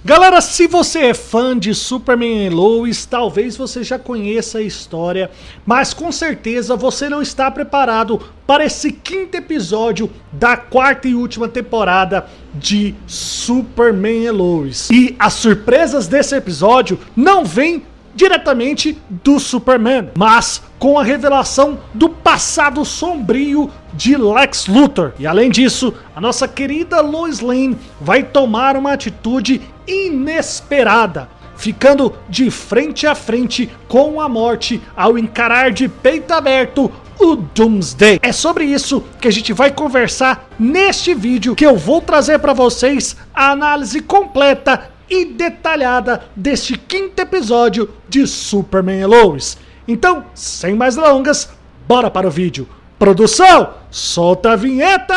Galera, se você é fã de Superman e Lois, talvez você já conheça a história, mas com certeza você não está preparado para esse quinto episódio da quarta e última temporada de Superman e Lois. E as surpresas desse episódio não vêm diretamente do Superman, mas com a revelação do passado sombrio de Lex Luthor. E além disso, a nossa querida Lois Lane vai tomar uma atitude inesperada, ficando de frente a frente com a morte ao encarar de peito aberto o Doomsday. É sobre isso que a gente vai conversar neste vídeo, que eu vou trazer para vocês a análise completa e detalhada deste quinto episódio de Superman e Lois. Então, sem mais delongas, bora para o vídeo. Produção, solta a vinheta!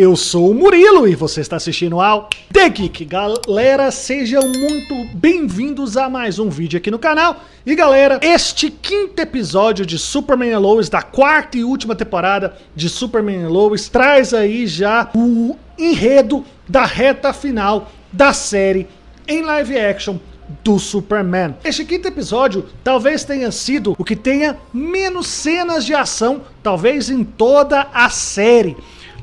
Eu sou o Murilo e você está assistindo ao The Geek. Galera, sejam muito bem-vindos a mais um vídeo aqui no canal. E galera, este quinto episódio de Superman e Lois, da quarta e última temporada de Superman e Lois, traz aí já o enredo da reta final da série em live action do Superman. Este quinto episódio talvez tenha sido o que tenha menos cenas de ação, talvez em toda a série.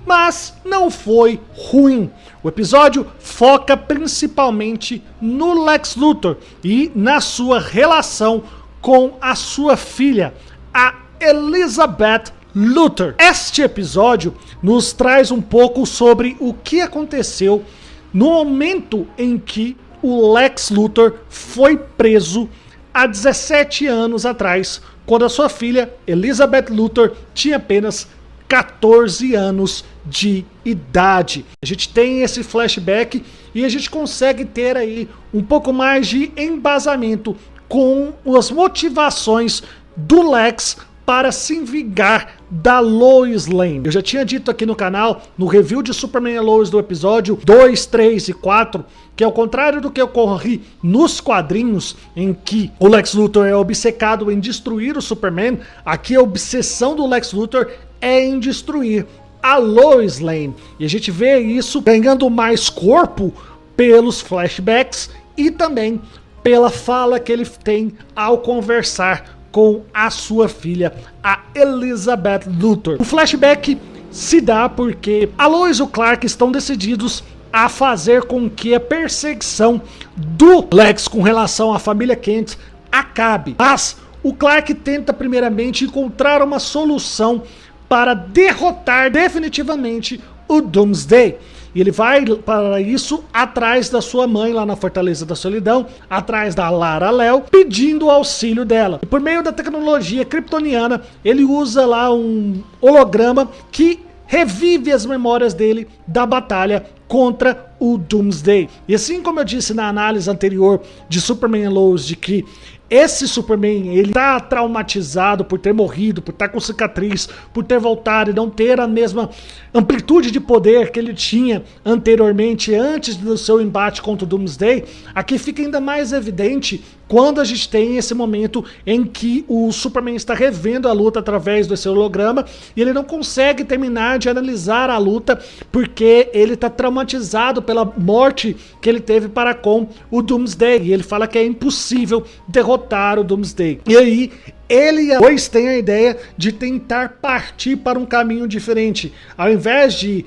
Mas não foi ruim. O episódio foca principalmente no Lex Luthor e na sua relação com a sua filha, a Elizabeth Luthor. Este episódio nos traz um pouco sobre o que aconteceu no momento em que o Lex Luthor foi preso há 17 anos atrás, quando a sua filha, Elizabeth Luthor, tinha apenas 14 anos de idade. A gente tem esse flashback e a gente consegue ter aí um pouco mais de embasamento com as motivações do Lex para se vingar da Lois Lane. Eu já tinha dito aqui no canal, no review de Superman e Lois do episódio 2, 3 e 4, que ao contrário do que ocorre nos quadrinhos, em que o Lex Luthor é obcecado em destruir o Superman, aqui a obsessão do Lex Luthor é em destruir a Lois Lane. E a gente vê isso ganhando mais corpo pelos flashbacks e também pela fala que ele tem ao conversar com a sua filha, a Elizabeth Luthor. O flashback se dá porque a Lois e o Clark estão decididos a fazer com que a perseguição do Lex com relação à família Kent acabe. Mas o Clark tenta primeiramente encontrar uma solução para derrotar definitivamente o Doomsday. E ele vai para isso atrás da sua mãe lá na Fortaleza da Solidão, atrás da Lara-Lel, pedindo o auxílio dela. E por meio da tecnologia kryptoniana, ele usa lá um holograma que revive as memórias dele da batalha contra o Doomsday. E assim como eu disse na análise anterior de Superman e Lois, de que esse Superman, ele tá traumatizado por ter morrido, por estar com cicatriz, por ter voltado e não ter a mesma amplitude de poder que ele tinha anteriormente, antes do seu embate contra o Doomsday. Aqui fica ainda mais evidente quando a gente tem esse momento em que o Superman está revendo a luta através do seu holograma e ele não consegue terminar de analisar a luta porque ele está traumatizado pela morte que ele teve para com o Doomsday. E ele fala que é impossível derrotar o Doomsday. E aí ele e a Lois têm a ideia de tentar partir para um caminho diferente. Ao invés de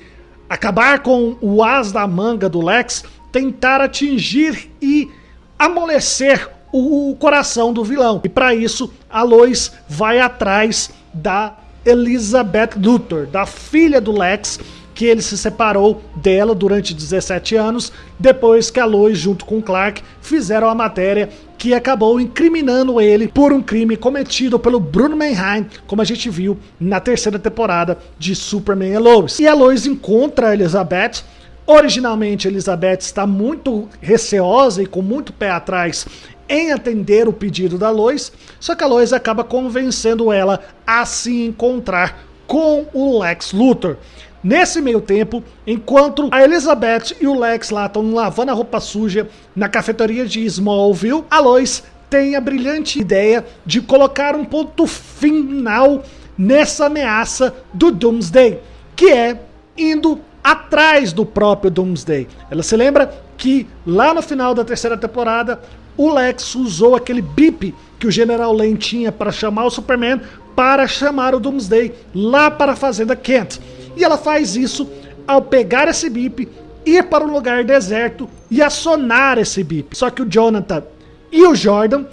acabar com o as da manga do Lex, tentar atingir e amolecer o coração do vilão. E para isso, a Lois vai atrás da Elizabeth Luthor, da filha do Lex, que ele se separou dela durante 17 anos, depois que a Lois, junto com o Clark, fizeram a matéria que acabou incriminando ele por um crime cometido pelo Bruno Mannheim, como a gente viu na terceira temporada de Superman e Lois. E a Lois encontra a Elizabeth. Originalmente, Elizabeth está muito receosa e com muito pé atrás em atender o pedido da Lois, só que a Lois acaba convencendo ela a se encontrar com o Lex Luthor. Nesse meio tempo, enquanto a Elizabeth e o Lex lá estão lavando a roupa suja na cafeteria de Smallville, a Lois tem a brilhante ideia de colocar um ponto final nessa ameaça do Doomsday, que é indo atrás do próprio Doomsday. Ela se lembra que lá no final da terceira temporada, o Lex usou aquele bip que o General Lane tinha para chamar o Superman para chamar o Doomsday lá para a fazenda Kent. E ela faz isso ao pegar esse bip, ir para um lugar deserto e acionar esse bip. Só que o Jonathan e o Jordan,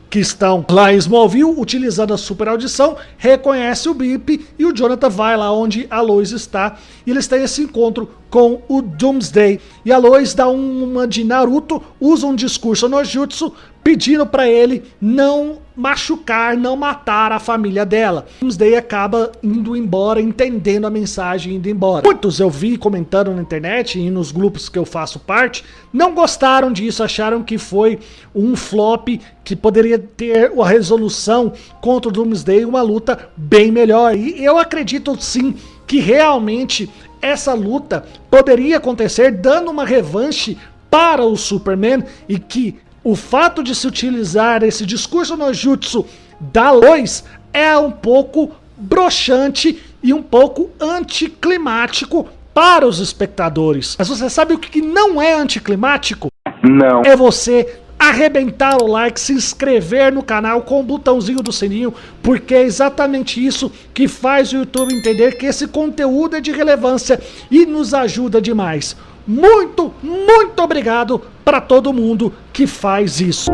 que estão lá em Smallville utilizando a super audição, reconhece o bip e o Jonathan vai lá onde a Lois está e eles têm esse encontro com o Doomsday. E a Lois dá uma de Naruto, usa um discurso no jutsu pedindo para ele não machucar, não matar a família dela. Doomsday acaba indo embora, entendendo a mensagem e indo embora. Muitos eu vi comentando na internet e nos grupos que eu faço parte, não gostaram disso, acharam que foi um flop, que poderia ter a resolução contra o Doomsday, uma luta bem melhor. E eu acredito sim que realmente essa luta poderia acontecer, dando uma revanche para o Superman, e que o fato de se utilizar esse discurso no jutsu da Lois é um pouco broxante e um pouco anticlimático para os espectadores. Mas você sabe o que não é anticlimático? Não. É você arrebentar o like, se inscrever no canal com o botãozinho do sininho, porque é exatamente isso que faz o YouTube entender que esse conteúdo é de relevância e nos ajuda demais. Muito, muito obrigado para todo mundo que faz isso.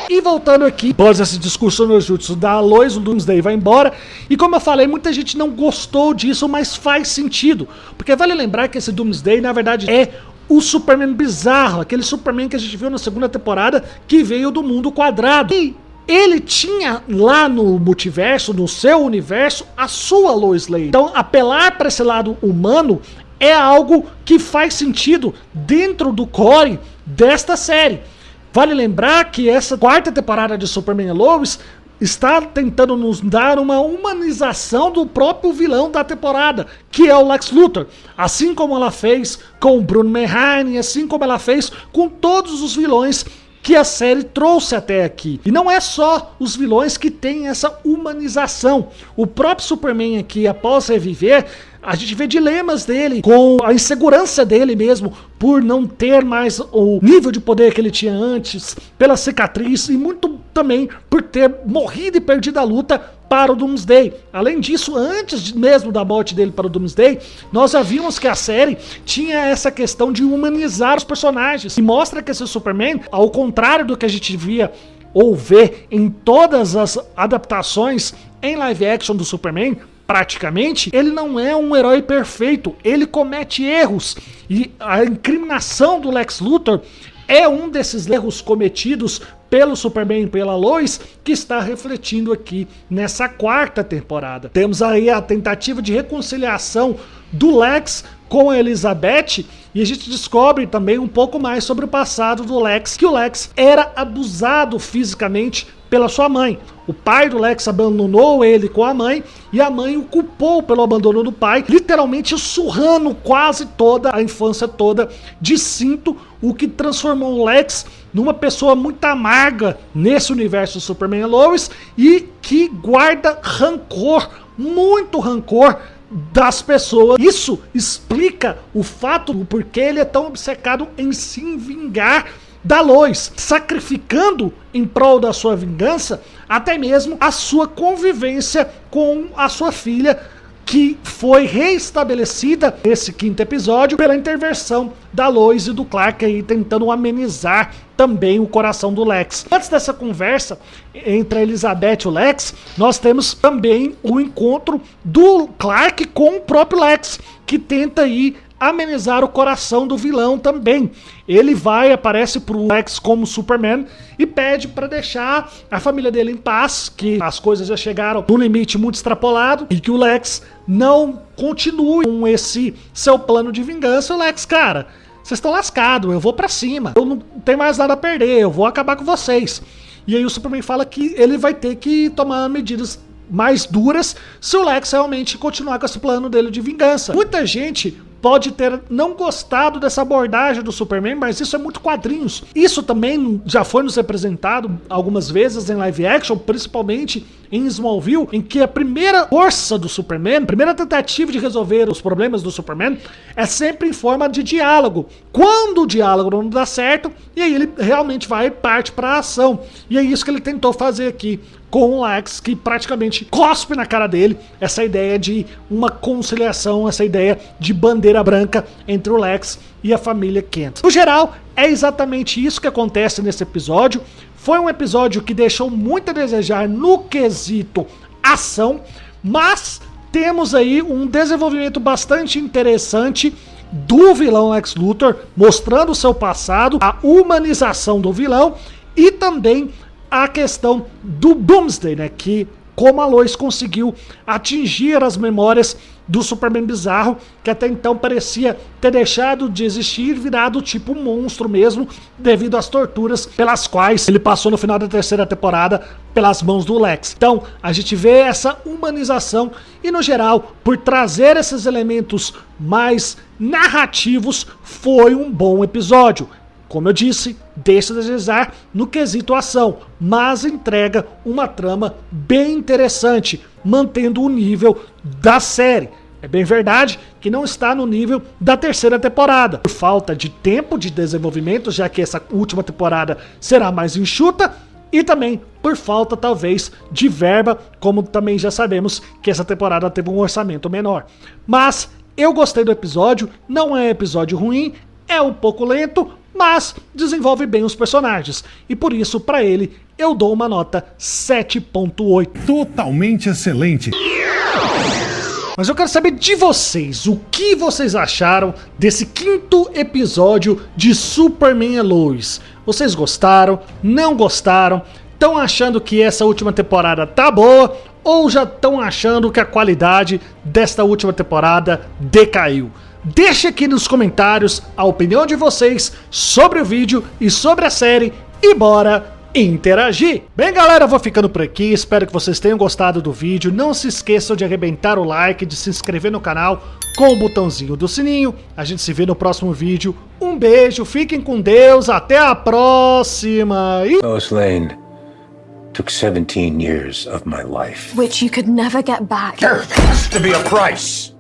E voltando aqui, após esse discurso no jutsu da Lois, o Doomsday vai embora. E como eu falei, muita gente não gostou disso, mas faz sentido. Porque vale lembrar que esse Doomsday, na verdade, é o Superman bizarro, aquele Superman que a gente viu na segunda temporada, que veio do mundo quadrado. E ele tinha lá no multiverso, no seu universo, a sua Lois Lane. Então apelar para esse lado humano é algo que faz sentido dentro do core desta série. Vale lembrar que essa quarta temporada de Superman e Lois está tentando nos dar uma humanização do próprio vilão da temporada, que é o Lex Luthor. Assim como ela fez com o Bruno Menheim, assim como ela fez com todos os vilões que a série trouxe até aqui. E não é só os vilões que têm essa humanização. O próprio Superman aqui, após reviver, a gente vê dilemas dele, com a insegurança dele mesmo, por não ter mais o nível de poder que ele tinha antes, pela cicatriz, e muito também por ter morrido e perdido a luta para o Doomsday. Além disso, antes mesmo da morte dele para o Doomsday, nós já vimos que a série tinha essa questão de humanizar os personagens. E mostra que esse Superman, ao contrário do que a gente via ou vê em todas as adaptações em live action do Superman, praticamente, ele não é um herói perfeito, ele comete erros, e a incriminação do Lex Luthor é um desses erros cometidos pelo Superman e pela Lois, que está refletindo aqui nessa quarta temporada. Temos aí a tentativa de reconciliação do Lex com a Elizabeth, e a gente descobre também um pouco mais sobre o passado do Lex, que o Lex era abusado fisicamente pela sua mãe. O pai do Lex abandonou ele com a mãe, e a mãe o culpou pelo abandono do pai, literalmente surrando quase toda a infância toda de cinto, o que transformou o Lex numa pessoa muito amarga nesse universo Superman e Lois, e que guarda rancor, muito rancor das pessoas. Isso explica o fato do porquê ele é tão obcecado em se vingar da Lois, sacrificando em prol da sua vingança até mesmo a sua convivência com a sua filha, que foi reestabelecida nesse quinto episódio pela intervenção da Lois e do Clark, aí tentando amenizar também o coração do Lex. Antes dessa conversa entre a Elizabeth e o Lex, nós temos também o encontro do Clark com o próprio Lex, que tenta aí amenizar o coração do vilão também. Ele aparece pro Lex como Superman e pede para deixar a família dele em paz, que as coisas já chegaram num limite muito extrapolado e que o Lex não continue com esse seu plano de vingança. O Lex, cara, vocês estão lascados, eu vou pra cima, eu não tenho mais nada a perder, eu vou acabar com vocês. E aí o Superman fala que ele vai ter que tomar medidas mais duras se o Lex realmente continuar com esse plano dele de vingança. Muita gente pode ter não gostado dessa abordagem do Superman, mas isso é muito quadrinhos. Isso também já foi nos representado algumas vezes em live action, principalmente em Smallville, em que a primeira força do Superman, a primeira tentativa de resolver os problemas do Superman é sempre em forma de diálogo. Quando o diálogo não dá certo, e aí ele realmente vai parte para a ação. E é isso que ele tentou fazer aqui com o Lex, que praticamente cospe na cara dele essa ideia de uma conciliação, essa ideia de bandeira branca entre o Lex e a família Kent. No geral, é exatamente isso que acontece nesse episódio. Foi um episódio que deixou muito a desejar no quesito ação, mas temos aí um desenvolvimento bastante interessante do vilão Lex Luthor, mostrando o seu passado, a humanização do vilão e também a questão do Doomsday, né, que como a Lois conseguiu atingir as memórias do Superman bizarro, que até então parecia ter deixado de existir, virado tipo um monstro mesmo, devido às torturas pelas quais ele passou no final da terceira temporada pelas mãos do Lex. Então, a gente vê essa humanização e, no geral, por trazer esses elementos mais narrativos, foi um bom episódio. Como eu disse, deixa a desejar no quesito ação, mas entrega uma trama bem interessante, mantendo o nível da série. É bem verdade que não está no nível da terceira temporada, por falta de tempo de desenvolvimento, já que essa última temporada será mais enxuta, e também por falta, talvez, de verba, como também já sabemos que essa temporada teve um orçamento menor. Mas eu gostei do episódio, não é episódio ruim, é um pouco lento, mas desenvolve bem os personagens. E por isso, pra ele, eu dou uma nota 7.8. Totalmente excelente. Mas eu quero saber de vocês, o que vocês acharam desse quinto episódio de Superman e Lois? Vocês gostaram? Não gostaram? Estão achando que essa última temporada tá boa? Ou já estão achando que a qualidade desta última temporada decaiu? Deixe aqui nos comentários a opinião de vocês sobre o vídeo e sobre a série e bora interagir! Bem galera, eu vou ficando por aqui, espero que vocês tenham gostado do vídeo, não se esqueçam de arrebentar o like, de se inscrever no canal com o botãozinho do sininho, a gente se vê no próximo vídeo, um beijo, fiquem com Deus, até a próxima! Lois Lane took 17 years of my life. Which you could never get back. There has to be a price.